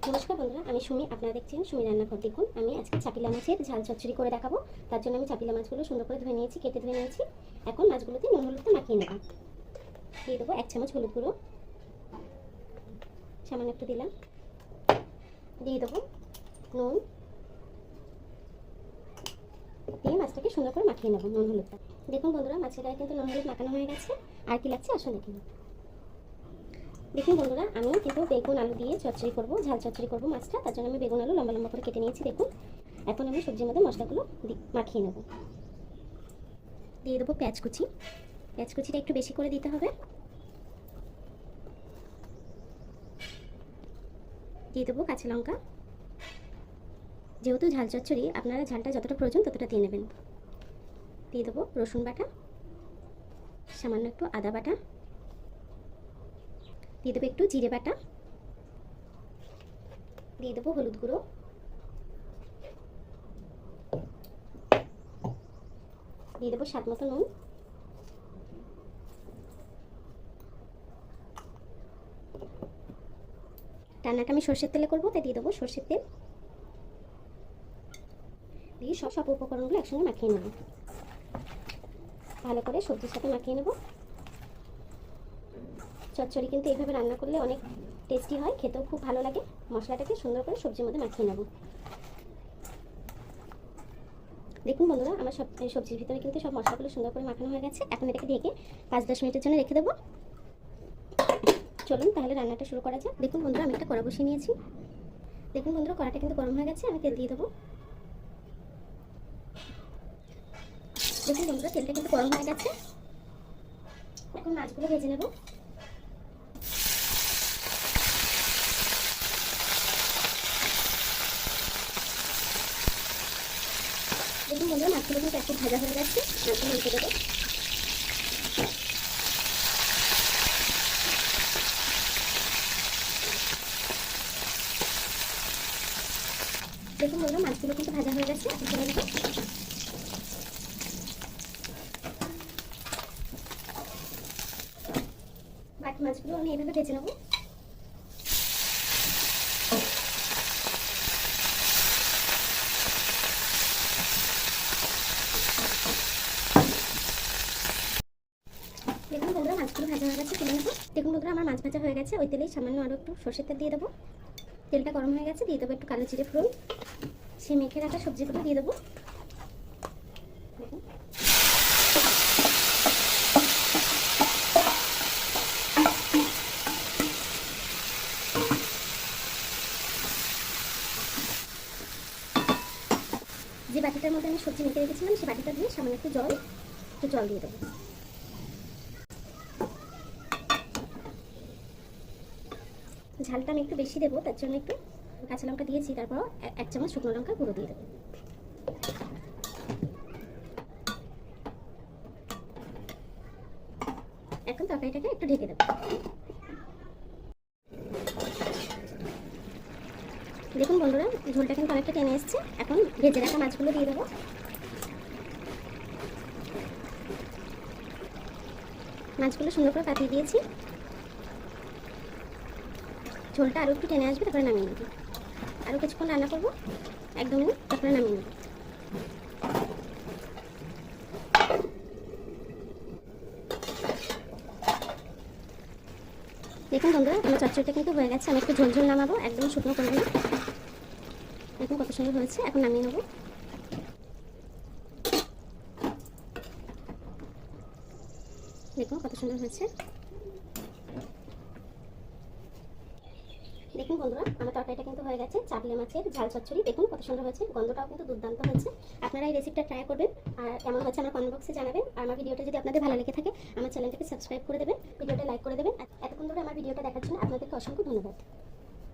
নমস্কার বন্ধুরা, আমি সুমি। আপনারা দেখছেন সুমি রান্নাঘর। দেখুন, আমি আজকে চাপিলা মাছের ঝাল চচ্চড়ি করে দেখাবো। তার জন্য আমি চাপিলা মাছগুলো সুন্দর করে ধুয়ে নিয়েছি, কেটে ধুয়ে নিয়েছি। এখন মাছগুলোতে নুন হলুদটা মাখিয়ে নেব। দিয়ে দেবো 1 চামচ হলুদ গুঁড়ো, সামান্য একটু দিলাম। দিয়ে দেবো নুন, দিয়ে মাছটাকে সুন্দর করে মাখিয়ে নেব নুন হলুদটা। দেখুন বন্ধুরা, মাছের গায়ে কিন্তু নুন হলুদ মাখানো হয়ে গেছে। আর কি লাগছে আসুন দেখুন। দেখুন বন্ধুরা, আমি কিন্তু বেগুন আলু দিয়ে চচ্চড়ি করব, ঝাল চচ্চড়ি করব মাছটা। তার জন্য আমি বেগুন আলু লম্বা লম্বা করে কেটে নিয়েছি। দেখুন, এখন আমি সবজির মধ্যে মশলাগুলো মাখিয়ে নেব। দিয়ে দেবো পেঁয়াজ কুচি। পেঁয়াজ কুচিটা একটু বেশি করে দিতে হবে। দিয়ে দেবো কাঁচা লঙ্কা। যেহেতু ঝাল চচ্চড়ি, আপনারা ঝালটা যতটা প্রয়োজন ততটা দিয়ে নেবেন। দিয়ে দেবো রসুন বাটা, সামান্য একটু আদা বাটা, দিয়ে দেবো একটু জিরে বাটা, দিয়ে দেবো হলুদ গুঁড়ো, দিয়ে দেবো স্বাদ মতো নুন, রান্নাটা আমি সর্ষের তেলে করবো, তাই দিয়ে দেবো সর্ষের তেল। দিয়ে সব উপকরণগুলো একসঙ্গে মাখিয়ে নেব। ভালো করে সবজির সাথে মাখিয়ে নেব। চচ্চড়ি কিন্তু এইভাবে রান্না করলে অনেক টেস্টি হয়, খেতেও খুব ভালো লাগে। মশলাটাকে সুন্দর করে সবজির মধ্যে মাখিয়ে নেব। দেখুন বন্ধুরা, আমার সবজির ভিতরে কিন্তু সব মশলাগুলো সুন্দর করে মাখানো হয়ে গেছে। এখন এটাকে ঢেকে 5-10 মিনিটের জন্য রেখে দেবো। চলুন তাহলে রান্নাটা শুরু করা যাক। দেখুন বন্ধুরা, আমি একটা কড়া বসিয়ে নিয়েছি। দেখুন বন্ধুরা, কড়াটা কিন্তু গরম হয়ে গেছে। আমি তেল দিয়ে দেবো। দেখুন বন্ধুরা, তেলটা কিন্তু গরম হয়ে গেছে। এখন মাছগুলো ভেজে নেব। দেখুন বন্ধুরা, মাছগুলো কিন্তু একটু ভাজা হয়ে গেছে। মাছগুলো উল্টে দেবো। দেখুন বন্ধুরা, মাছগুলো কিন্তু ভাজা হয়ে গেছে। এখন তুলে নেব। বাকি মাছগুলো আমি এভাবে ভেজে নেব। দেখুন বন্ধুরা, মাছগুলো ভাজা হয়ে গেছে, তুলে নেব। দেখুন বন্ধুরা, আমার মাছ ভাজা হয়ে গেছে। ওই তেলেই সামান্য আরও একটু সর্ষের তেল দিয়ে দেবো। তেলটা গরম হয়ে গেছে। দিয়ে দেবো একটু কালো জিরে ফোড়ন। সেই মেখে রাখা সবজিগুলো দিয়ে দেবো। দেখুন, যে বাটিটার মধ্যে আমি সবজি মেখে রেখেছিলাম, সেই বাটিটা দিয়ে সামান্য একটু জল দিয়ে দেবো। ঝালটা আমি একটু বেশি দেবো, তার জন্য একটু কাঁচা লঙ্কা দিয়েছি। তারপর 1 চামচ শুকনো লঙ্কা গুঁড়ো দিয়ে দেবো। এখন তরকারিটাকে একটু ঢেকে দেবো। দেখুন বন্ধুরা, ঝোলটা কিন্তু অনেকটা টেনে এসছে। এখন ভেজে রাখা মাছগুলো দিয়ে দেবো। মাছগুলো সুন্দর করে পাতিয়ে দিয়েছি। ঝোলটা আরও একটু টেনে আসবে, তারপরে নামিয়ে নেব। আরও কিছুক্ষণ রান্না করবো, 1-2 মিনিট, তারপরে নামিয়ে নেব। দেখুন বন্ধুরা, আমার চচ্চড়িটা কিন্তু হয়ে গেছে। আমি একটু ঝোল ঝোল নামাবো, একদম শুকনো করবো না। দেখুন কত সুন্দর হয়েছে। এখন নামিয়ে নেবো। দেখুন কত সুন্দর হয়েছে। দেখুন বন্ধুরা, আমার তরকারিটা কিন্তু হয়ে গেছে। চাপিলা মাছের ঝাল চচ্চড়ি দেখুন কত সুন্দর হয়েছে। গন্ধটাও কিন্তু দুর্দান্ত হয়েছে। আপনারা এই রেসিপিটা ট্রাই করবেন, আর কেমন হচ্ছে আমার কমেন্ট বক্সে জানাবেন। আর আমার ভিডিওটা যদি আপনাদের ভালো লেগে থাকে, আমার চ্যানেলটাকে সাবস্ক্রাইব করে দেবেন, ভিডিওটা লাইক করে দেবেন। এতক্ষণ ধরে আমার ভিডিওটা দেখার জন্য আপনাদেরকে অসংখ্য ধন্যবাদ।